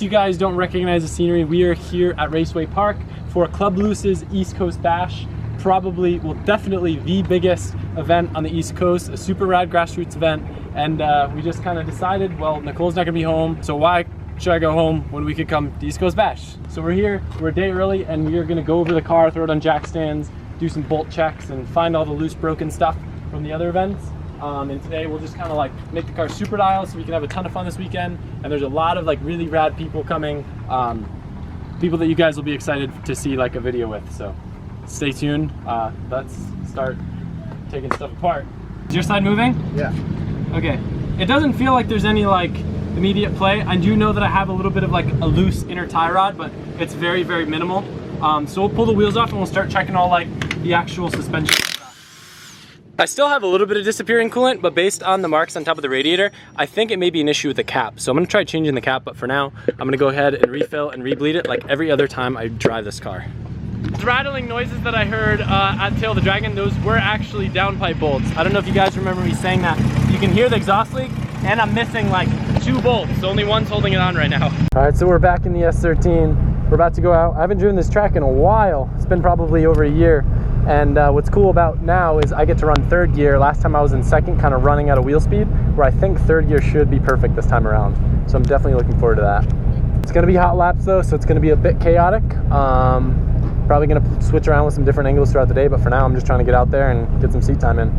case you guys don't recognize the scenery, we are here at Raceway Park for Club Loose's East Coast Bash. Probably, well, definitely the biggest event on the East Coast, a super rad grassroots event. And we just kind of decided, well, Nicole's not gonna be home, so why should I go home when we could come to East Coast Bash? So we're here, we're a day early, and we are gonna go over the car, throw it on jack stands, do some bolt checks, and find all the loose, broken stuff from the other events. And today we'll just kind of like make the car super dial so we can have a ton of fun this weekend. And there's a lot of like really rad people coming, people that you guys will be excited to see like a video with. So stay tuned. Let's start taking stuff apart. Is your side moving? Yeah. Okay. It doesn't feel like there's any like immediate play. I do know that I have a little bit of like a loose inner tie rod, but it's very, very minimal. So we'll pull the wheels off and we'll start checking all like the actual suspension. I still have a little bit of disappearing coolant, but based on the marks on top of the radiator, I think it may be an issue with the cap. So I'm gonna try changing the cap, but for now, I'm gonna go ahead and refill and rebleed it like every other time I drive this car. The rattling noises that I heard at Tail of the Dragon, those were actually downpipe bolts. I don't know if you guys remember me saying that. You can hear the exhaust leak, and I'm missing like 2 bolts, so only one's holding it on right now. All right, so we're back in the S13. We're about to go out. I haven't driven this track in a while. It's been probably over a year. And what's cool about now is I get to run 3rd gear. Last time I was in 2nd, kind of running out of wheel speed, where I think 3rd gear should be perfect this time around. So I'm definitely looking forward to that. It's gonna be hot laps though, so it's gonna be a bit chaotic. Probably gonna switch around with some different angles throughout the day, but for now I'm just trying to get out there and get some seat time in.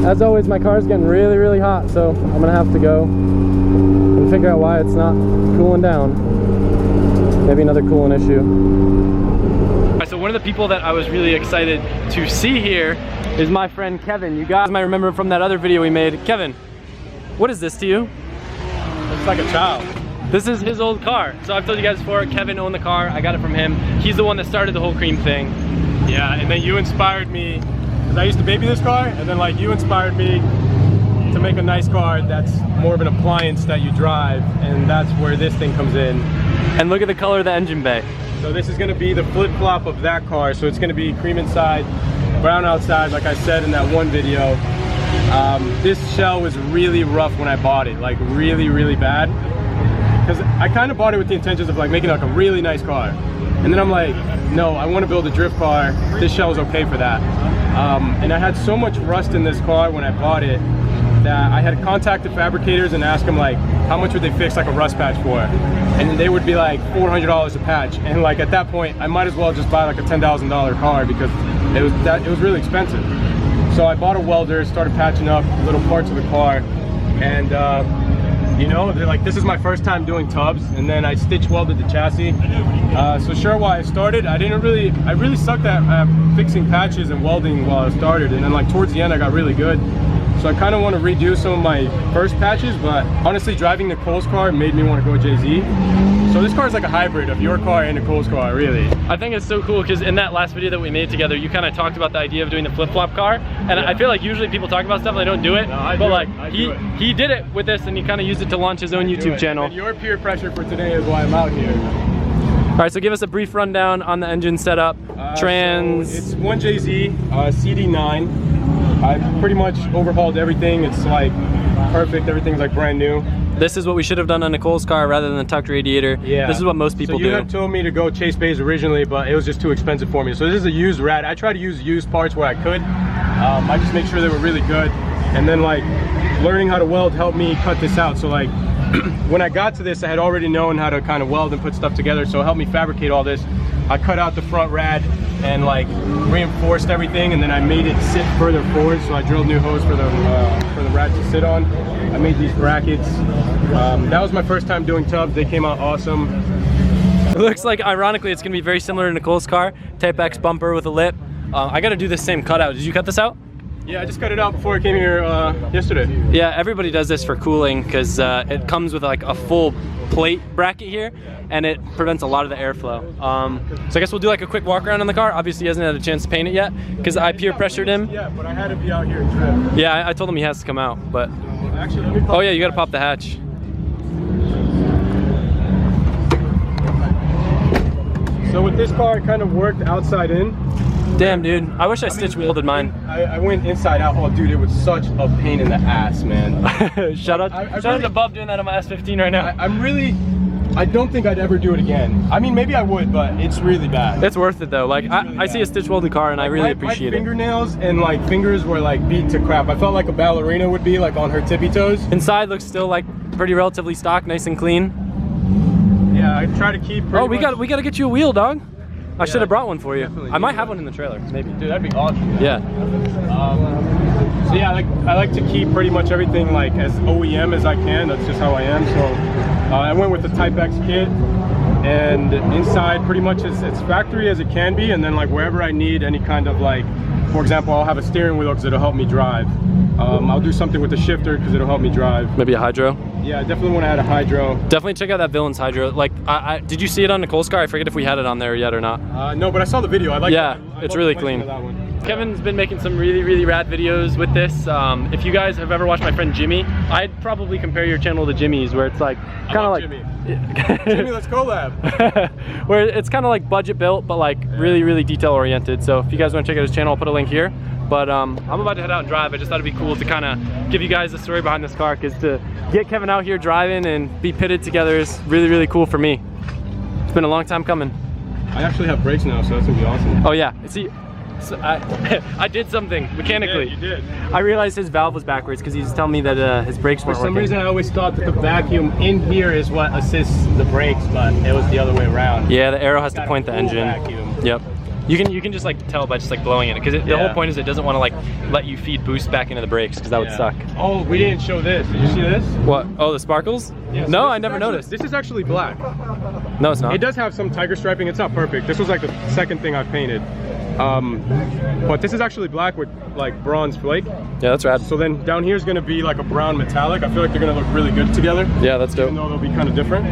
As always, my car's getting really, really hot, so I'm gonna have to go and figure out why it's not cooling down. Maybe another coolant issue. All right, so one of the people that I was really excited to see here is my friend Kevin. You guys might remember from that other video we made. Kevin, what is this to you? It's like a child. This is his old car. So I've told you guys before, Kevin owned the car. I got it from him. He's the one that started the whole cream thing. Yeah, and then you inspired me, because I used to baby this car, and then like you inspired me to make a nice car that's more of an appliance that you drive, and that's where this thing comes in. And look at the color of the engine bay. So this is gonna be the flip-flop of that car. So it's gonna be cream inside, brown outside, like I said in that one video. This shell was really rough when I bought it, like really, really bad. Because I kind of bought it with the intentions of like making like a really nice car. And then I'm like, no, I want to build a drift car. This shell is okay for that. And I had so much rust in this car when I bought it that I had contacted fabricators and asked them like, how much would they fix like a rust patch for? And they would be like $400 a patch. And like at that point, I might as well just buy like a $10,000 car because it was really expensive. So I bought a welder, started patching up little parts of the car, and you know, they're like, this is my first time doing tubs, and then I stitch welded the chassis. So sure, while I started, I really sucked at fixing patches and welding while I started, and then like towards the end I got really good. So So I kind of want to redo some of my first patches, but honestly driving Nicole's car made me want to go JZ. So this car is like a hybrid of your car and Nicole's car, really. I think it's so cool because in that last video that we made together, you kind of talked about the idea of doing the flip-flop car. And I feel like usually people talk about stuff and they don't do it. No, but like he did it with this, and he kind of used it to launch his own YouTube channel. And your peer pressure for today is why I'm out here. All right, so give us a brief rundown on the engine setup. Trans. So it's 1JZ, CD9. I pretty much overhauled everything. It's like perfect. Everything's like brand new. This is what we should have done on Nicole's car rather than the tucked radiator. Yeah. This is what most people do. So you had told me to go Chase Bays originally, but it was just too expensive for me. So this is a used rad. I try to use used parts where I could. I just make sure they were really good. And then like learning how to weld helped me cut this out. So like when I got to this, I had already known how to kind of weld and put stuff together. So it helped me fabricate all this. I cut out the front rad and like reinforced everything, and then I made it sit further forward. So I drilled new hose for the rad to sit on. I made these brackets. That was my first time doing tubs. They came out awesome. It looks like, ironically, it's gonna be very similar to Nicole's car. Type X bumper with a lip. I gotta do the same cutout. Did you cut this out? Yeah, I just cut it out before I came here yesterday. Yeah, everybody does this for cooling because it comes with like a full plate bracket here, and it prevents a lot of the airflow. So I guess we'll do like a quick walk around in the car. Obviously he hasn't had a chance to paint it yet because I peer pressured him. Yeah, but I had to be out here and trip. Yeah, I told him he has to come out, but... Actually, let me pop. Oh yeah, you gotta pop the hatch. So with this car, it kind of worked outside in. Damn, dude. I wish I stitch welded mine. I went inside out. Oh, dude, it was such a pain in the ass, man. Shout out to Bub doing that on my S15 right now. I don't think I'd ever do it again. I mean, maybe I would, but it's really bad. It's worth it though. Like, I see a stitch welded car and I really appreciate it. My fingernails and like fingers were like beat to crap. I felt like a ballerina would be like on her tippy toes. Inside looks still like pretty relatively stock, nice and clean. Yeah, I try to keep. Oh, we gotta get you a wheel, dog. I should have brought one for you. I might have one in the trailer, maybe. Dude, that'd be awesome. Yeah. So yeah, I like to keep pretty much everything like as OEM as I can. That's just how I am. So I went with the Type X kit, and inside pretty much as factory as it can be. And then like wherever I need any kind of like, for example, I'll have a steering wheel because it'll help me drive. I'll do something with the shifter because it'll help me drive. Maybe a hydro? Yeah, I definitely want to add a hydro. Definitely check out that Villains hydro. Like, did you see it on Nicole's car? I forget if we had it on there yet or not. No, but I saw the video. I like it. Yeah, it's really clean. Kevin's been making some really rad videos with this. If you guys have ever watched my friend Jimmy, I'd probably compare your channel to Jimmy's, where it's like kind of like Jimmy. Jimmy, let's collab. Where it's kind of like budget built, but like really detail oriented. So if you guys want to check out his channel, I'll put a link here. But I'm about to head out and drive. I just thought it'd be cool to kind of give you guys the story behind this car, because to get Kevin out here driving and be pitted together is really cool for me. It's been a long time coming. I actually have brakes now, so that's gonna be awesome. Oh yeah, see, so I did something mechanically. You did. I realized his valve was backwards because he was telling me that his brakes weren't working. For some reason, I always thought that the vacuum in here is what assists the brakes, but it was the other way around. Yeah, the arrow has to point the engine. Vacuum. Yep. You can just like tell by just like blowing it, because the whole point is it doesn't want to like let you feed boost back into the brakes, because that would suck. Oh, we didn't show this. Did you see this? What? Oh, the sparkles? Yeah, so no, I never noticed. This is actually black. No, it's not. It does have some tiger striping. It's not perfect. This was like the second thing I painted. But this is actually black with like bronze flake. Yeah, that's rad. So then down here is going to be like a brown metallic. I feel like they're going to look really good together. Yeah, that's dope. Even though they'll be kind of different.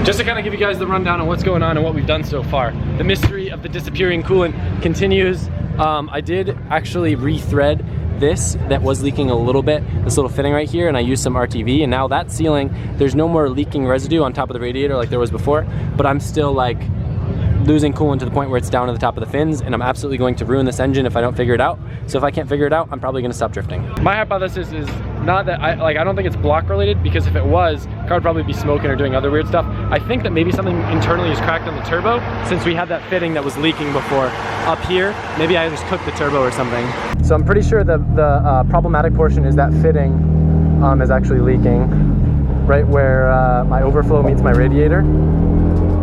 Just to kind of give you guys the rundown on what's going on and what we've done so far. The mystery of the disappearing coolant continues. I did actually rethread this that was leaking a little bit, this little fitting right here, and I used some RTV, and now that sealing, there's no more leaking residue on top of the radiator like there was before, but I'm still like losing coolant to the point where it's down to the top of the fins, and I'm absolutely going to ruin this engine if I don't figure it out. So if I can't figure it out, I'm probably going to stop drifting. My hypothesis is not that I don't think it's block related, because if it was, the car would probably be smoking or doing other weird stuff. I think that maybe something internally is cracked on the turbo, since we had that fitting that was leaking before up here. Maybe I just cooked the turbo or something. So I'm pretty sure the problematic portion is that fitting is actually leaking right where my overflow meets my radiator,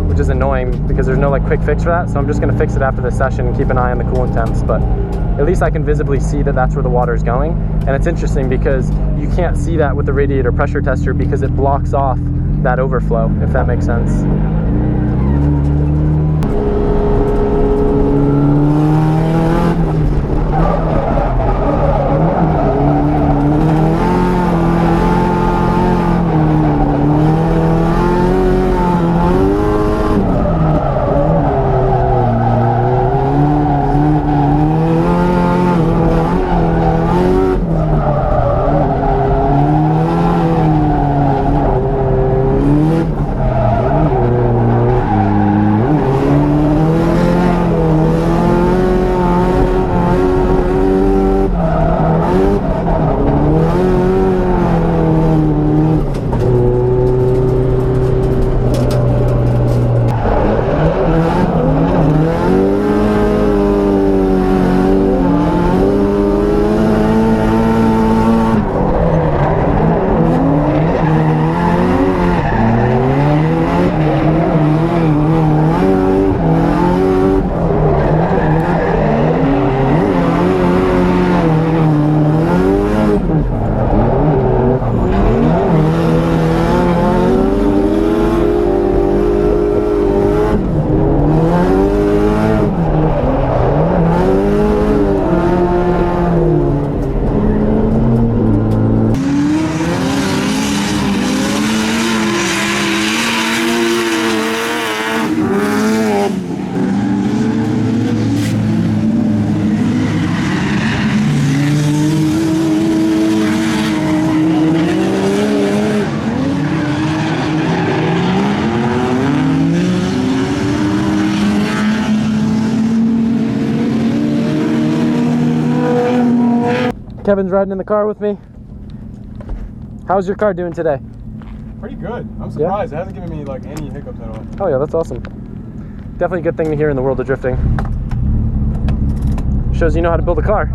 which is annoying because there's no like quick fix for that. So I'm just gonna fix it after this session and keep an eye on the coolant temps, but at least I can visibly see that that's where the water is going. And it's interesting because you can't see that with the radiator pressure tester because it blocks off that overflow, if that makes sense. Kevin's riding in the car with me. How's your car doing today? Pretty good. I'm surprised. It hasn't given me like any hiccups at all. Oh yeah, that's awesome. Definitely a good thing to hear in the world of drifting. Shows you know how to build a car.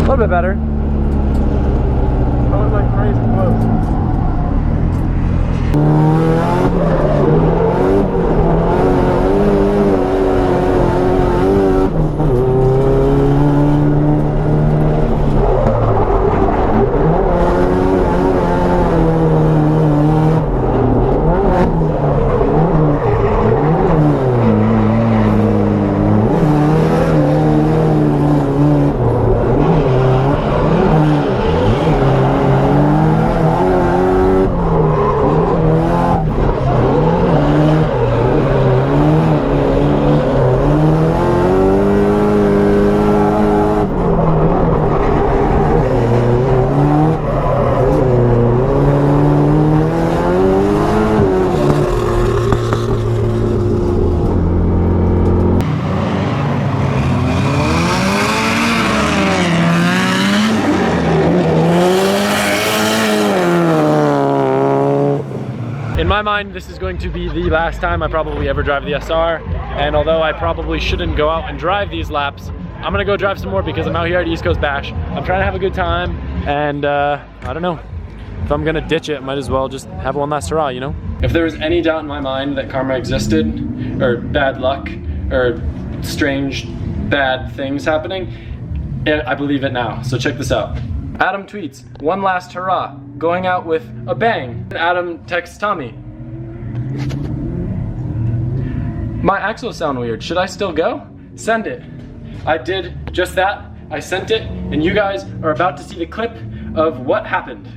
A little bit better. That was like crazy close. In my mind, this is going to be the last time I probably ever drive the SR, and although I probably shouldn't go out and drive these laps, I'm gonna go drive some more because I'm out here at East Coast Bash. I'm trying to have a good time, and I don't know. If I'm gonna ditch it, I might as well just have one last hurrah, you know? If there was any doubt in my mind that karma existed, or bad luck, or strange bad things happening, I believe it now. So check this out. Adam tweets, "One last hurrah, going out with a bang." Adam texts Tommy, "My axles sound weird, should I still go? Send it." I did just that, I sent it, and you guys are about to see the clip of what happened.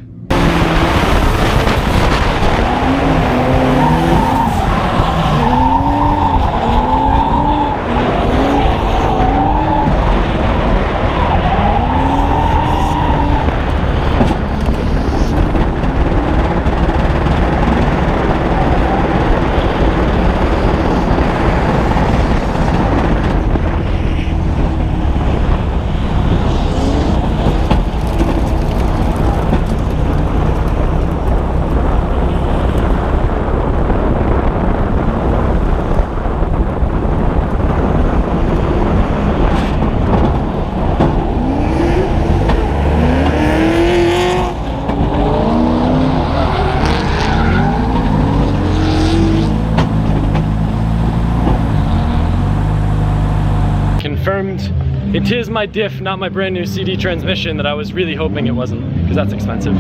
Confirmed, it is my diff, not my brand new CD transmission that I was really hoping it wasn't, because that's expensive.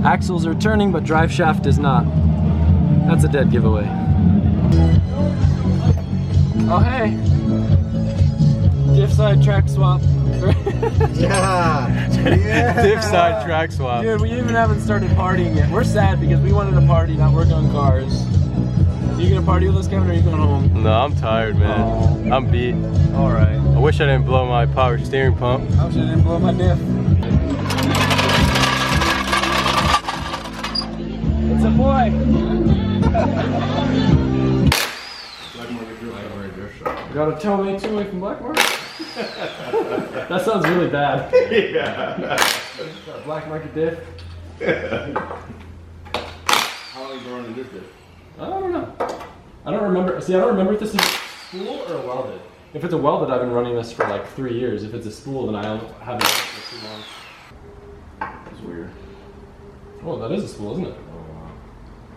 Axles are turning, but drive shaft is not. That's a dead giveaway. Oh hey, diff side track swap. Yeah. Diff side track swap. Dude, we even haven't started partying yet. We're sad because we wanted to party, not work on cars. Are you gonna party with us, Kevin, or are you going home? No, I'm tired, man. Oh. I'm beat. Alright. I wish I didn't blow my power steering pump. I wish I didn't blow my diff. It's a boy! Got a tailgate away from Blackmark? That sounds really bad. Yeah. Black market diff. How long have you running this diff? I don't know. I don't remember. See, I don't remember if this is spool or welded. If it's a welded, I've been running this for like 3 years. If it's a spool, then I haven't run it for too long. That's weird. Oh, that is a spool, isn't it? Oh, wow.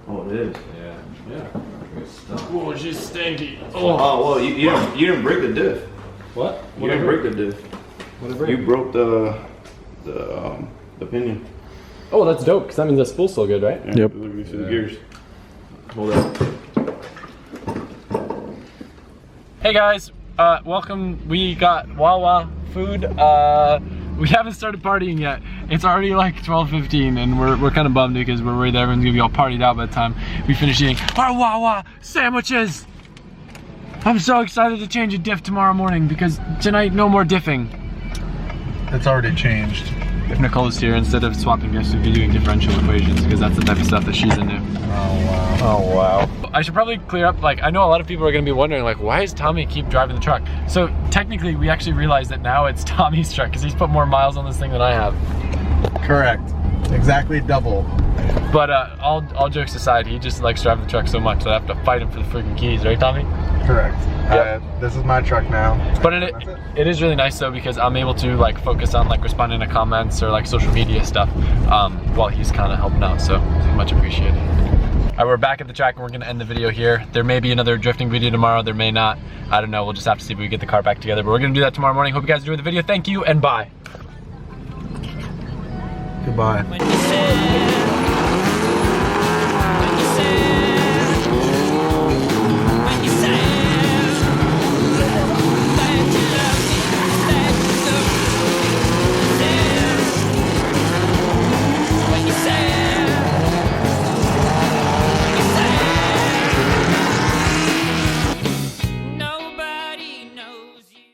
Oh, it is. Yeah. Good stuff. Oh, she's stinky. Oh, well, you didn't break the diff. What? You didn't break the diff. What did I break? You broke the pinion. Oh, that's dope, because that means the spool's still good, right? Yeah, yep. Look at the gears. Hold up. Hey guys, welcome. We got Wawa food. We haven't started partying yet. It's already like 12:15 and we're kind of bummed because we're worried that everyone's gonna be all partied out by the time we finish eating our Wawa sandwiches. I'm so excited to change a diff tomorrow morning because tonight no more diffing. It's already changed. If Nicole's here, instead of swapping diffs, we'd be doing differential equations because that's the type of stuff that she's into. Oh wow. Oh wow. I should probably clear up, like, I know a lot of people are gonna be wondering, like, why does Tommy keep driving the truck? So technically, we actually realized that now it's Tommy's truck because he's put more miles on this thing than I have. Correct. Exactly double. But all jokes aside, he just likes driving the truck so much that I have to fight him for the freaking keys, right, Tommy? Correct. Yep. This is my truck now. But it is really nice though because I'm able to like focus on like responding to comments or like social media stuff while he's kind of helping out. So much appreciated. All right, we're back at the track and we're gonna end the video here. There may be another drifting video tomorrow, there may not. I don't know, we'll just have to see if we get the car back together. But we're gonna do that tomorrow morning. Hope you guys enjoyed the video. Thank you and bye. Goodbye. When you said